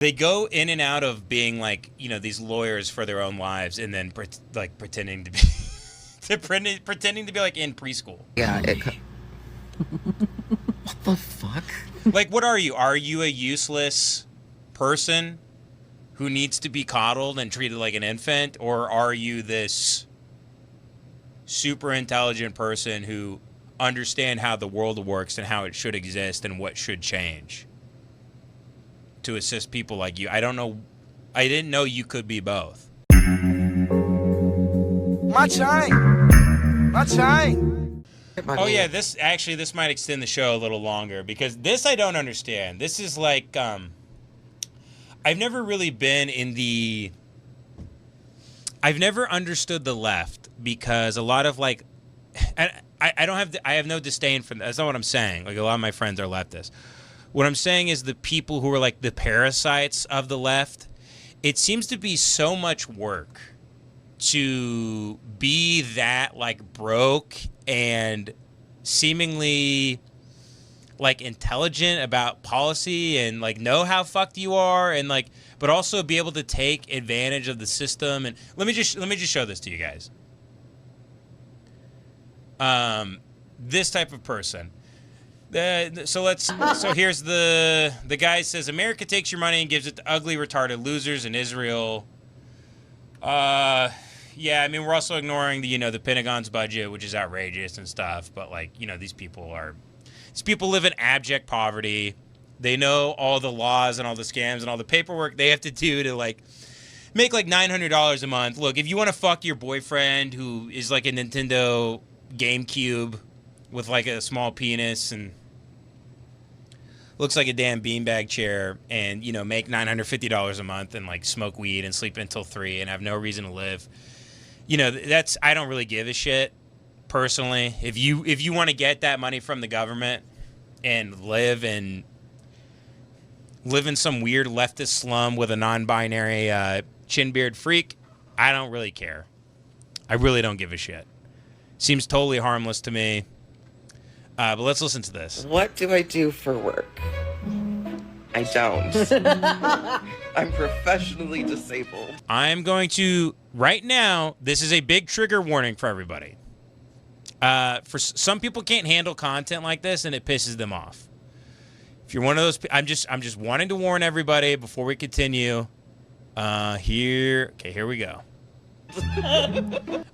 They go in and out of being like, these lawyers for their own lives, and then pretending to be pretending to be like in preschool. Yeah. What the fuck? Like, what are you? Are you a useless person who needs to be coddled and treated like an infant, or are you this super intelligent person who understand how the world works and how it should exist and what should change to assist people like you? I don't know. I didn't know you could be both. My time. Oh yeah, this might extend the show a little longer, because this I don't understand. This is like I've never really been in the I've never understood the left, because a lot of like I have no disdain for that. That's not what I'm saying. Like, a lot of my friends are leftists. What I'm saying is the people who are like the parasites of the left, it seems to be so much work to be that like broke and seemingly like intelligent about policy and like know how fucked you are, and like, but also be able to take advantage of the system. And let me just show this to you guys. This type of person. So here's the guy says, America takes your money and gives it to ugly, retarded losers in Israel. Yeah, I mean, we're also ignoring the Pentagon's budget, which is outrageous and stuff. But like, these people live in abject poverty. They know all the laws and all the scams and all the paperwork they have to do to like make like $900 a month. Look, if you want to fuck your boyfriend who is like a Nintendo GameCube with like a small penis and looks like a damn beanbag chair, and make $950 a month and like smoke weed and sleep until 3 and have no reason to live, that's, I don't really give a shit personally. If you want to get that money from the government and live in some weird leftist slum with a non-binary chin beard freak, I don't really care. I really don't give a shit. Seems totally harmless to me. But let's listen to this. What do I do for work? I don't. I'm professionally disabled. I'm going to, right now, this is a big trigger warning for everybody. For some people can't handle content like this, and it pisses them off. If you're one of those, I'm just wanting to warn everybody before we continue. Here we go.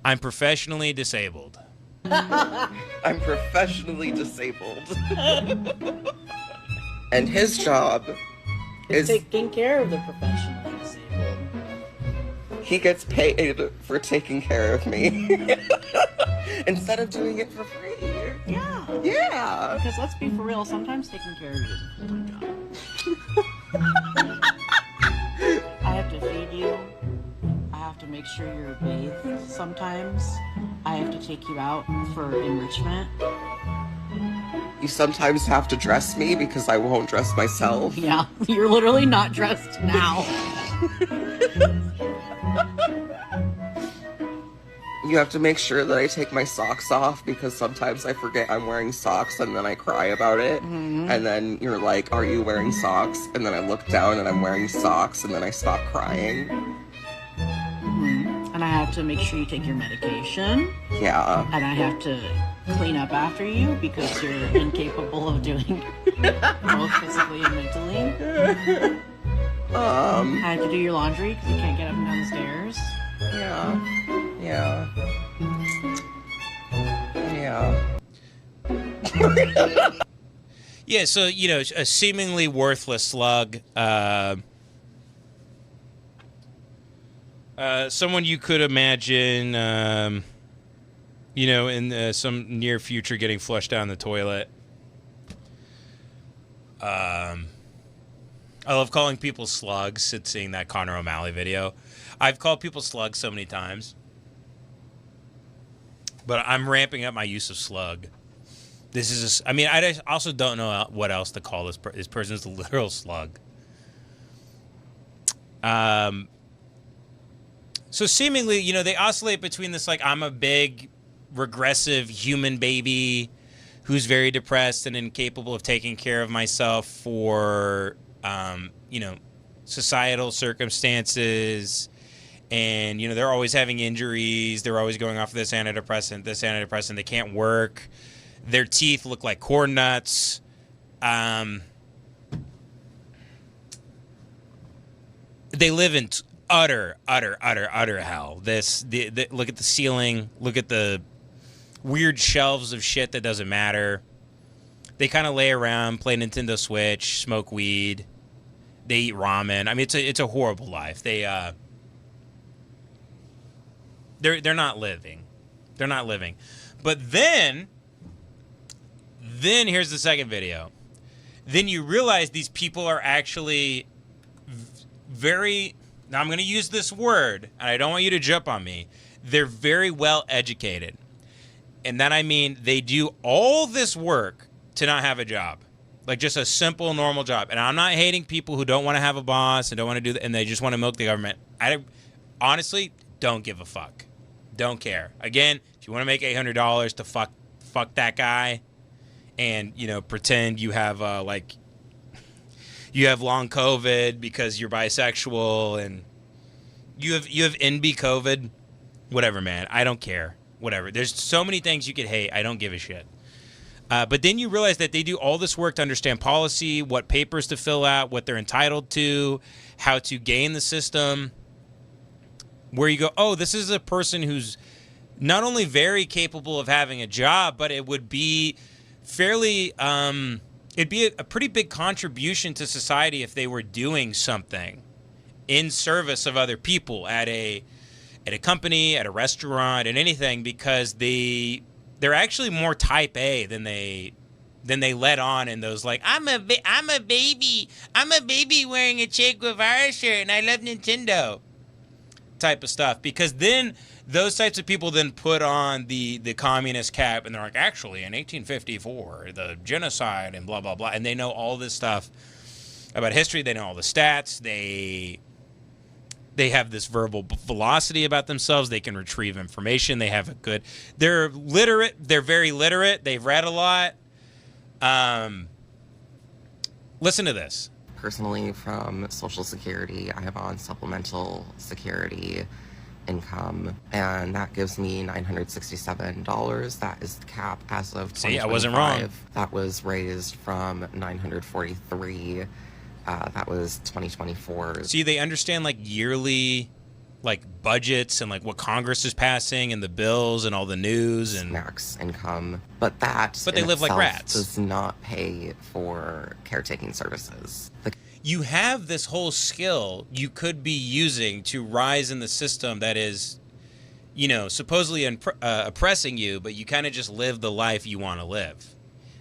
I'm professionally disabled. I'm professionally disabled. And his job is taking care of the professionally disabled. He gets paid for taking care of me. Instead of doing it for free. Yeah. Yeah. Because let's be for real, sometimes taking care of you is a full-time job. I have to feed you. I have to make sure you're bathed sometimes. I have to take you out for enrichment. You sometimes have to dress me because I won't dress myself. Yeah, you're literally not dressed now. You have to make sure that I take my socks off because sometimes I forget I'm wearing socks and then I cry about it. Mm-hmm. And then you're like, are you wearing socks? And then I look down and I'm wearing socks and then I stop crying. Mm-hmm. And I have to make sure you take your medication. Yeah. And I have to clean up after you because you're incapable of doing both physically and mentally. I have to do your laundry because you can't get up and down the stairs. Yeah. Yeah, so, a seemingly worthless slug. Someone you could imagine, in some near future getting flushed down the toilet. I love calling people slugs. It's seeing that Conor O'Malley video. I've called people slugs so many times. But I'm ramping up my use of slug. This is I also don't know what else to call this this person's a literal slug. So seemingly, they oscillate between this, like, I'm a big, regressive human baby who's very depressed and incapable of taking care of myself for, societal circumstances, and they're always having injuries. They're always going off this antidepressant. They can't work. Their teeth look like corn nuts. They live in utter hell. Look at the ceiling. Look at the weird shelves of shit that doesn't matter. They kind of lay around, play Nintendo Switch, smoke weed. They eat ramen. I mean, it's a horrible life. They're not living. They're not living. But then here's the second video. Then you realize these people are actually very, now I'm going to use this word, and I don't want you to jump on me. They're very well educated. And that I mean they do all this work to not have a job. Like just a simple, normal job. And I'm not hating people who don't want to have a boss and don't want to do that, and they just want to milk the government. I honestly don't give a fuck. Don't care. Again, if you want to make $800 to fuck that guy and, pretend you have you have long COVID because you're bisexual and you have NB COVID, whatever, man. I don't care. Whatever. There's so many things you could hate. I don't give a shit. But then you realize that they do all this work to understand policy, what papers to fill out, what they're entitled to, how to game the system, where you go, oh, this is a person who's not only very capable of having a job, but it would be fairly, it'd be a pretty big contribution to society if they were doing something in service of other people at a company, at a restaurant, at anything, because they're actually more type A than they let on in those, like, I'm a baby wearing a Che Guevara shirt and I love Nintendo type of stuff. Because then those types of people then put on the communist cap and they're like, actually in 1854 the genocide and blah blah blah, and they know all this stuff about history. They know all the stats. They have this verbal velocity about themselves. They can retrieve information. They have they're literate. They're very literate. They've read a lot. Listen to this. Personally, from Social Security, I am on supplemental security income, and that gives me $967. That is the cap as of 2025. See, I wasn't wrong. That was raised from $943. That was 2024. See, they understand like yearly, like budgets and like what Congress is passing and the bills and all the news and max income, but they live like rats. Does not pay for caretaking services. You have this whole skill you could be using to rise in the system that is, supposedly oppressing you, but you kind of just live the life you want to live.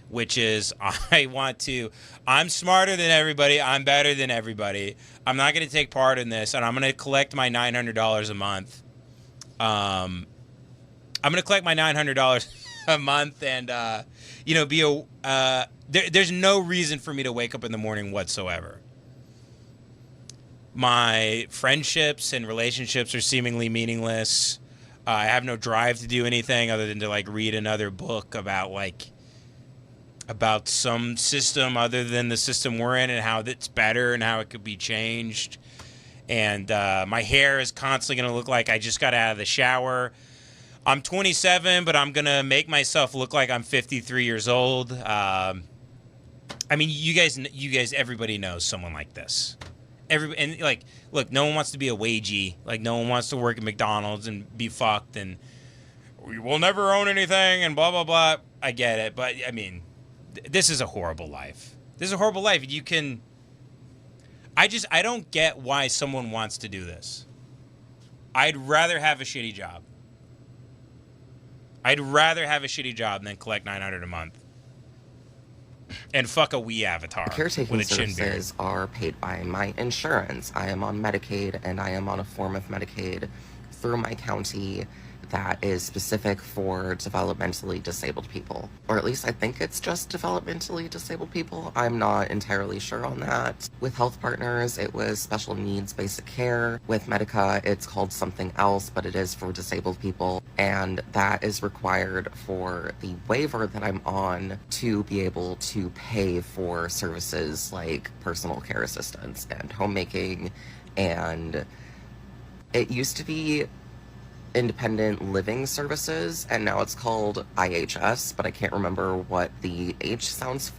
Which is, I'm smarter than everybody. I'm better than everybody. I'm not going to take part in this, and I'm going to collect my $900 a month. I'm going to collect my $900 a month and, there's no reason for me to wake up in the morning whatsoever. My friendships and relationships are seemingly meaningless. I have no drive to do anything other than to, like, read another book about some system other than the system we're in and how it's better and how it could be changed. And my hair is constantly going to look like I just got out of the shower. I'm 27, but I'm going to make myself look like I'm 53 years old. I mean, you guys, everybody knows someone like this. Look, no one wants to be a wagey. Like, no one wants to work at McDonald's and be fucked and we will never own anything and blah, blah, blah. I get it. But, I mean, this is a horrible life. This is a horrible life. I don't get why someone wants to do this. I'd rather have a shitty job. I'd rather have a shitty job than collect $900 a month. And fuck a Wii avatar Caretaking with a chin beard. services are paid by my insurance. I am on Medicaid, and I am on a form of Medicaid through my county that is specific for developmentally disabled people. Or at least I think it's just developmentally disabled people. I'm not entirely sure on that. With Health Partners, it was special needs basic care. With Medica, it's called something else, but it is for disabled people. And that is required for the waiver that I'm on to be able to pay for services like personal care assistance and homemaking. And it used to be Independent Living Services, and now it's called IHS, but I can't remember what the H stands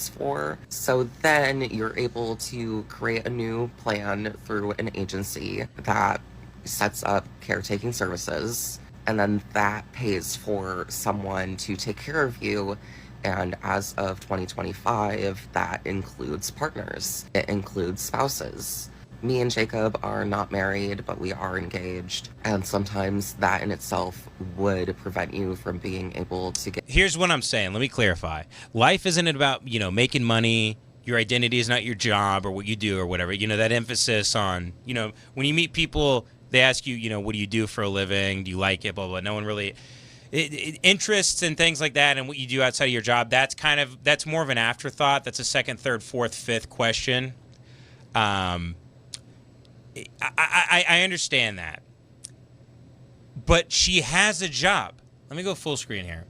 for. So then you're able to create a new plan through an agency that sets up caretaking services, and then that pays for someone to take care of you. And as of 2025, that includes partners. It includes spouses. Me and Jacob are not married, but we are engaged. And sometimes that in itself would prevent you from being able to get... Here's what I'm saying. Let me clarify. Life isn't about, making money. Your identity is not your job or what you do or whatever. That emphasis on, when you meet people, they ask you, what do you do for a living? Do you like it? Blah, blah. No one really... interests and things like that and what you do outside of your job, that's more of an afterthought. That's a second, third, fourth, fifth question. I understand that. But she has a job. Let me go full screen here.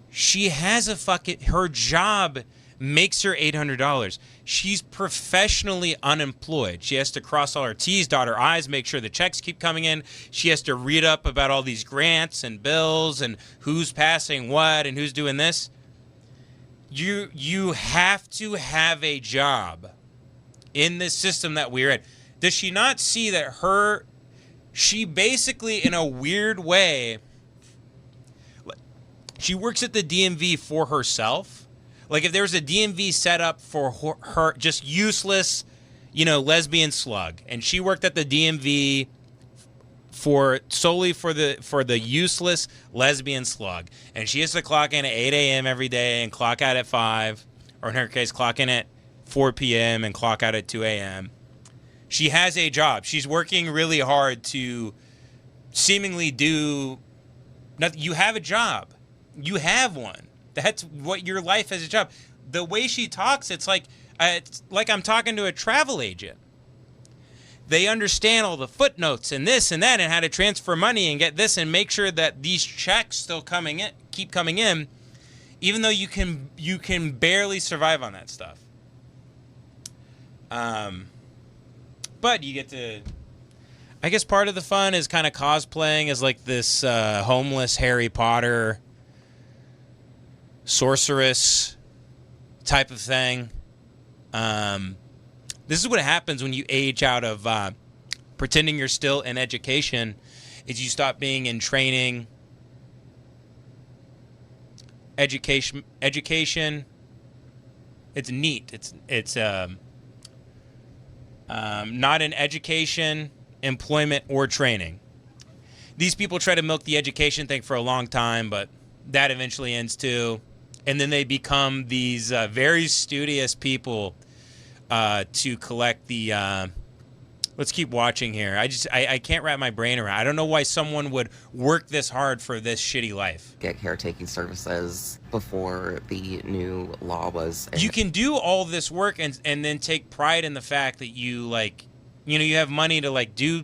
She has her job makes her $800. She's professionally unemployed. She has to cross all her T's, dot her I's, make sure the checks keep coming in. She has to read up about all these grants and bills and who's passing what and who's doing this. You have to have a job in this system that we're in. Does she not see that she basically, in a weird way, she works at the DMV for herself? Like if there was a DMV set up for her just useless, lesbian slug, and she worked at the DMV solely for the useless lesbian slug, and she has to clock in at 8 a.m. every day and clock out at 5, or in her case, clock in at 4 p.m. and clock out at 2 a.m., she has a job. She's working really hard to seemingly do nothing. You have a job. You have one. That's what your life as a job. The way she talks, it's like I'm talking to a travel agent. They understand all the footnotes and this and that and how to transfer money and get this and make sure that these checks still keep coming in, even though you can barely survive on that stuff. But you get to, I guess part of the fun is kind of cosplaying as like this homeless Harry Potter sorceress type of thing. This is what happens when you age out of pretending you're still in education, is you stop being in training. Education. It's neat. It's not in education, employment, or training. These people try to milk the education thing for a long time, but that eventually ends too. And then they become these very studious people to collect the... let's keep watching here. I can't wrap my brain around. I don't know why someone would work this hard for this shitty life. Get caretaking services before the new law was... You can do all this work and then take pride in the fact that you you have money to do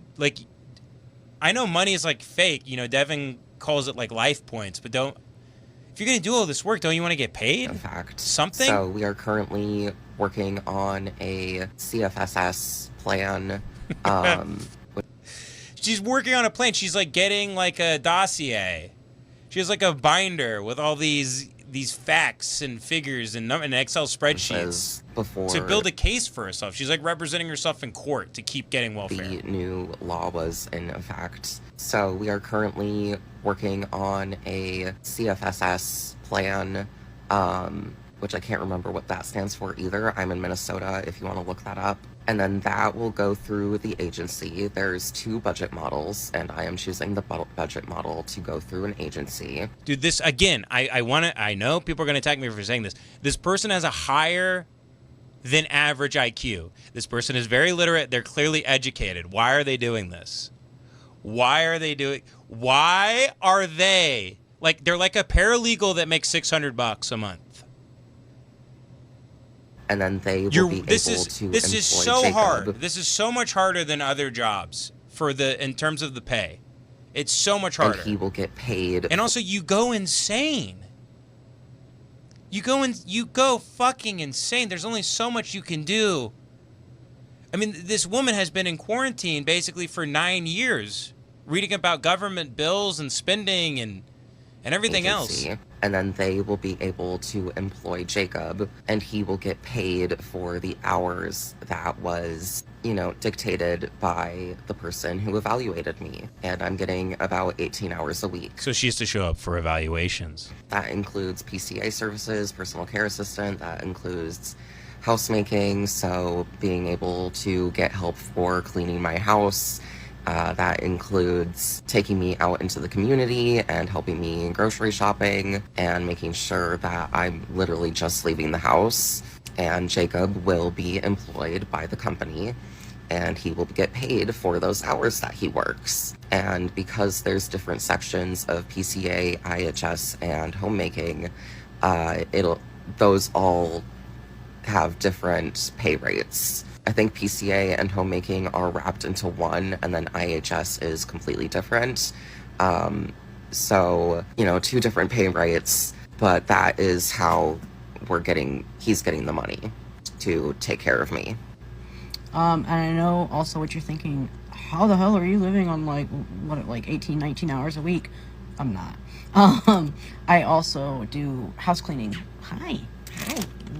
I know money is fake. Devin calls it life points, but if you're going to do all this work, don't you want to get paid? In fact, something? So we are currently working on a CFSS plan. She's working on a plan. She's getting a dossier. She has a binder with all these facts and figures and Excel spreadsheets to build a case for herself. She's representing herself in court to keep getting welfare. The new law was in effect. So we are currently working on a CFSS plan, which I can't remember what that stands for either. I'm in Minnesota if you want to look that up. And then that will go through the agency. There's 2 budget models, and I am choosing the budget model to go through an agency. Dude, this, again, I know people are going to attack me for saying this. This person has a higher than average IQ. This person is very literate. They're clearly educated. Why are they doing this? Why are they doing? Why are they like? They're like a paralegal that makes $600 a month. And then they will be able to This is so Jacob. hard. This is so much harder than other jobs in terms of the pay. It's so much harder. And he will get paid. And also, you go insane. You go fucking insane. There's only so much you can do. I mean, this woman has been in quarantine basically for 9 years, reading about government bills and spending and everything else. And then they will be able to employ Jacob, and he will get paid for the hours that was, dictated by the person who evaluated me. And I'm getting about 18 hours a week. So she has to show up for evaluations. That includes PCA services, personal care assistant. That includes housemaking, so being able to get help for cleaning my house. That includes taking me out into the community and helping me grocery shopping and making sure that I'm literally just leaving the house. And Jacob will be employed by the company, and he will get paid for those hours that he works. And because there's different sections of PCA, IHS, and homemaking, those all have different pay rates. I think PCA and homemaking are wrapped into one, and then IHS is completely different. So, two different pay rates, but that is how he's getting the money to take care of me. And I know also what you're thinking, how the hell are you living on like 18, 19 hours a week? I'm not. I also do house cleaning. Hi.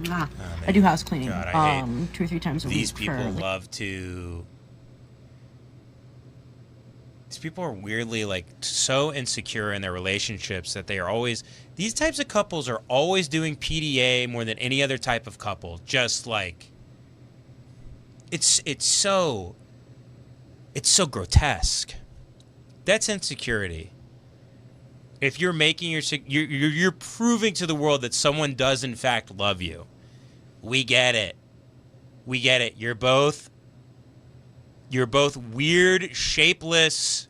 Nah. I do house cleaning 2 or 3 times a week. These people These people are weirdly like so insecure in their relationships that they are always. These types of couples are always doing PDA more than any other type of couple. Just like it's so grotesque. That's insecurity. If you're making you're proving to the world that someone does in fact love you. We get it. You're both weird, shapeless,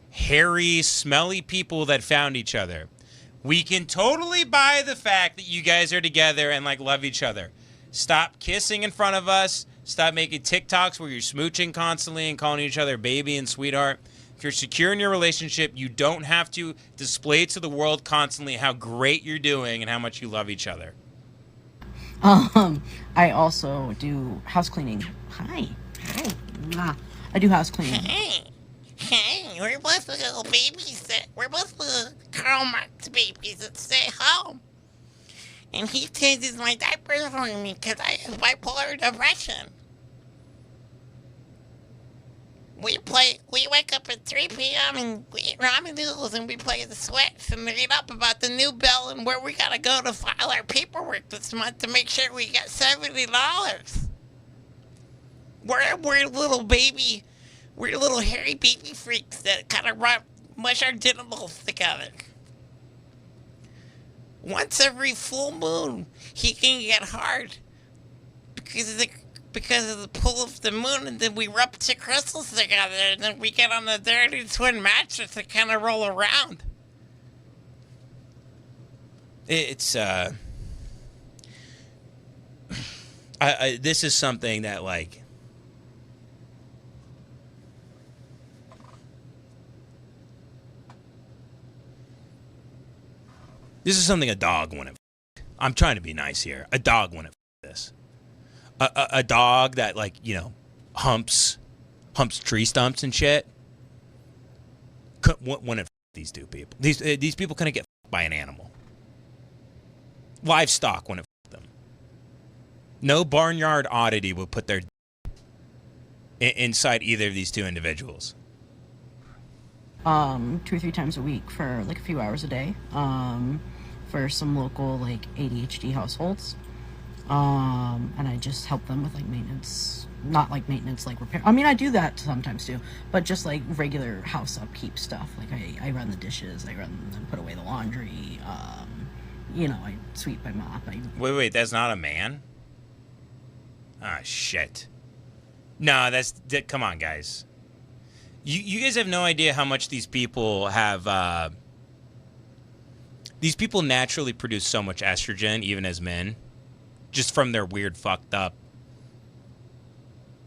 hairy, smelly people that found each other. We can totally buy the fact that you guys are together and like love each other. Stop kissing in front of us. Stop making TikToks where you're smooching constantly and calling each other baby and sweetheart. If you're secure in your relationship, you don't have to display to the world constantly how great you're doing and how much you love each other. I also do house cleaning. Hi. Nah. I do house cleaning. Hey, we're both little babies we're both little Karl Marx babies that stay home. And he changes my diapers for me because I have bipolar depression. We wake up at 3 p.m. and we eat ramen noodles and we play the Switch and read up about the new bill and where we gotta go to file our paperwork this month to make sure we get $70. We're little hairy baby freaks that kind of mush our genitals together. Once every full moon, he can get hard because of the pull of the moon, and then we rub 2 crystals together, and then we get on the dirty twin mattress and kind of roll around. It's this is something that like this is something a dog wouldn't. I'm trying to be nice here. A dog wouldn't this. A dog that like humps tree stumps and shit. Wouldn't these 2 people. These people couldn't get by an animal. Livestock wouldn't them. No barnyard oddity would put their inside either of these 2 individuals. 2 or 3 times a week for like a few hours a day. For some local like ADHD households. And I just help them with like maintenance, not like maintenance like repair. I mean, I do that sometimes too, but just like regular house upkeep stuff. Like I run the dishes, I run and put away the laundry. I sweep, I mop. Wait, that's not a man? Ah, shit. No, come on, guys. You guys have no idea how much these people have. These people naturally produce so much estrogen, even as men, just from their weird, fucked up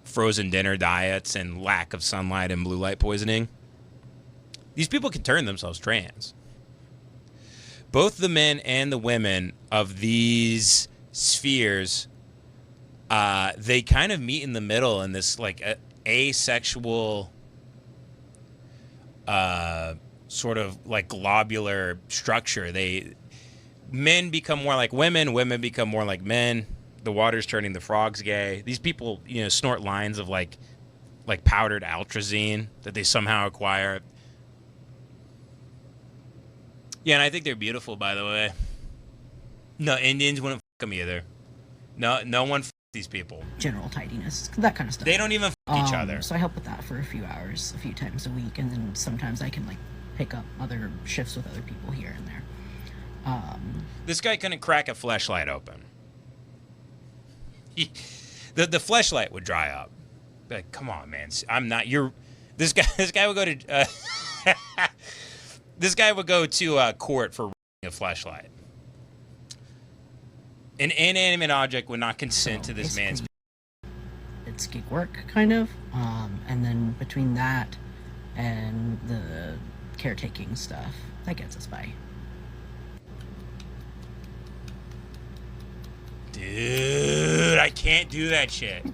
frozen dinner diets and lack of sunlight and blue light poisoning. These people can turn themselves trans. Both the men and the women of these spheres, they kind of meet in the middle in this like asexual, sort of like globular structure. Men become more like women become more like men. The water's turning the frogs gay. These people, snort lines of like powdered atrazine that they somehow acquire. Yeah, and I think they're beautiful, by the way. No, Indians wouldn't fuck them either. No one fucks these people. General tidiness, that kind of stuff. They don't even fuck each other. So I help with that for a few hours, a few times a week, and then sometimes I can like pick up other shifts with other people here and there. This guy couldn't crack a fleshlight open. The fleshlight would dry up. Like, come on, man. I'm not your. This guy would go to. This guy would go to court for a fleshlight. An inanimate object would not consent to this man's. It's gig work, kind of. And then between that and the caretaking stuff, that gets us by. Dude, I can't do that shit.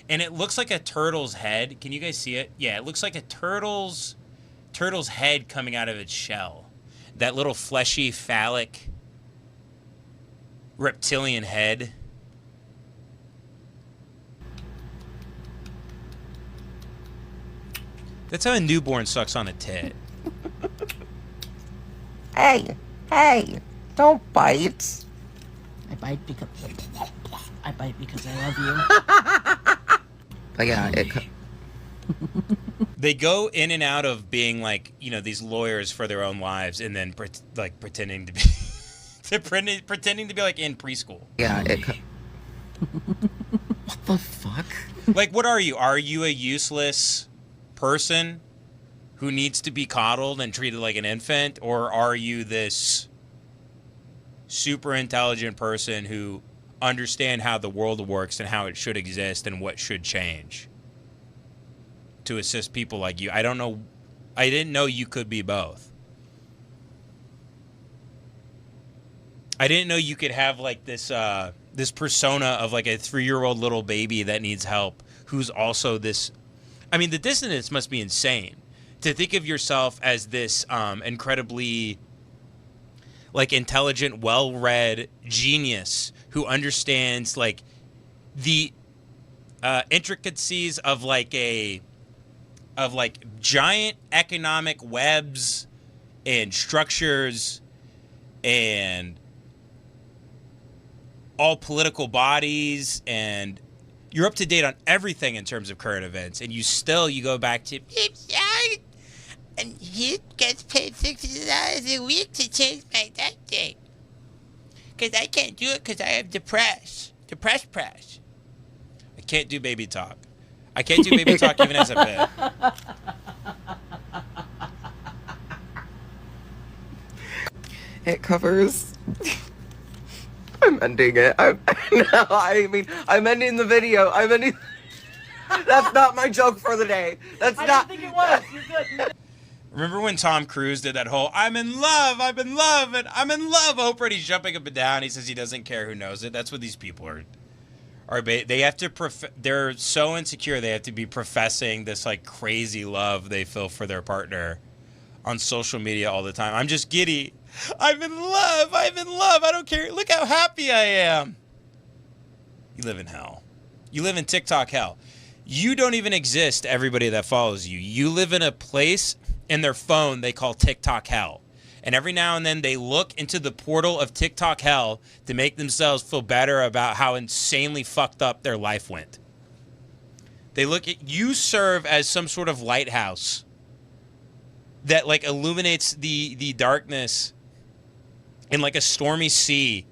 And it looks like a turtle's head. Can you guys see it? Yeah, it looks like a turtle's head coming out of its shell. That little fleshy, phallic, reptilian head. That's how a newborn sucks on a tit. Hey, don't bite. I bite because I love you. But yeah, They go in and out of being like, these lawyers for their own lives, and then pretending to be pretending to be like in preschool. Yeah, What the fuck? Like, what are you? Are you a useless person who needs to be coddled and treated like an infant, or are you this super intelligent person who understand how the world works and how it should exist and what should change to assist people like you? I don't know. I didn't know you could be both. I didn't know you could have like this this persona of like a 3-year-old little baby that needs help, who's also this. I mean, the dissonance must be insane to think of yourself as this incredibly like intelligent, well-read genius who understands like the intricacies of like giant economic webs and structures and all political bodies, and you're up to date on everything in terms of current events, and you go back to and he gets paid $60 a week to change my diet. Because I can't do it because I have depressed press. I can't do baby talk. I can't do baby talk even as a bit. It covers. I'm ending it. I'm ending the video. That's not my joke for the day. I didn't think it was. You're good. Remember when Tom Cruise did that whole I'm in love, and I'm in love Oprah, and he's jumping up and down. He says he doesn't care who knows it. That's what these people are. They have to. They're so insecure. They have to be professing this like crazy love they feel for their partner on social media all the time. I'm just giddy. I'm in love. I don't care. Look how happy I am. You live in hell. You live in TikTok hell. You don't even exist to everybody that follows you. You live in a place in their phone they call TikTok hell. And every now and then they look into the portal of TikTok hell to make themselves feel better about how insanely fucked up their life went. They look at you, serve as some sort of lighthouse that like illuminates the darkness in like a stormy sea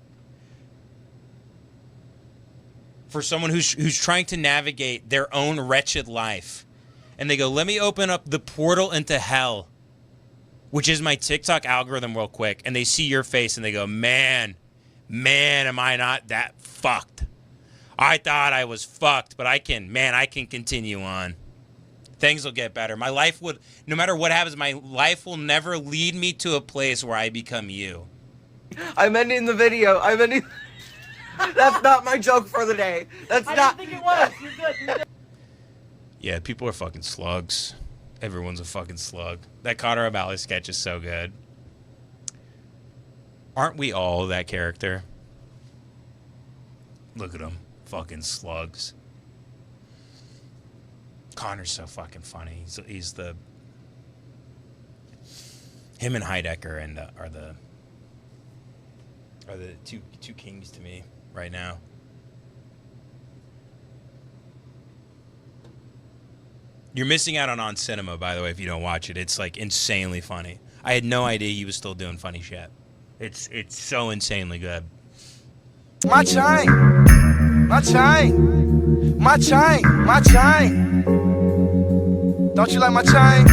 for someone who's trying to navigate their own wretched life and they go, let me open up the portal into hell, which is my TikTok algorithm real quick, and they see your face and they go, man, am I not that fucked? I thought I was fucked, but I can continue on. Things will get better. My life would, no matter what happens, my life will never lead me to a place where I become you. I'm ending the video. That's not my joke for the day. I didn't think it was. You're good. Yeah, people are fucking slugs. Everyone's a fucking slug. That Connor O'Malley sketch is so good. Aren't we all that character? Look at them. Fucking slugs. Connor's so fucking funny. He's the... Him and Heidecker are the two kings to me right now. You're missing out on Cinema, by the way, if you don't watch it. It's like insanely funny. I had no idea he was still doing funny shit. It's so insanely good. My chain. My chain. My chain. My chain. Don't you like my chain?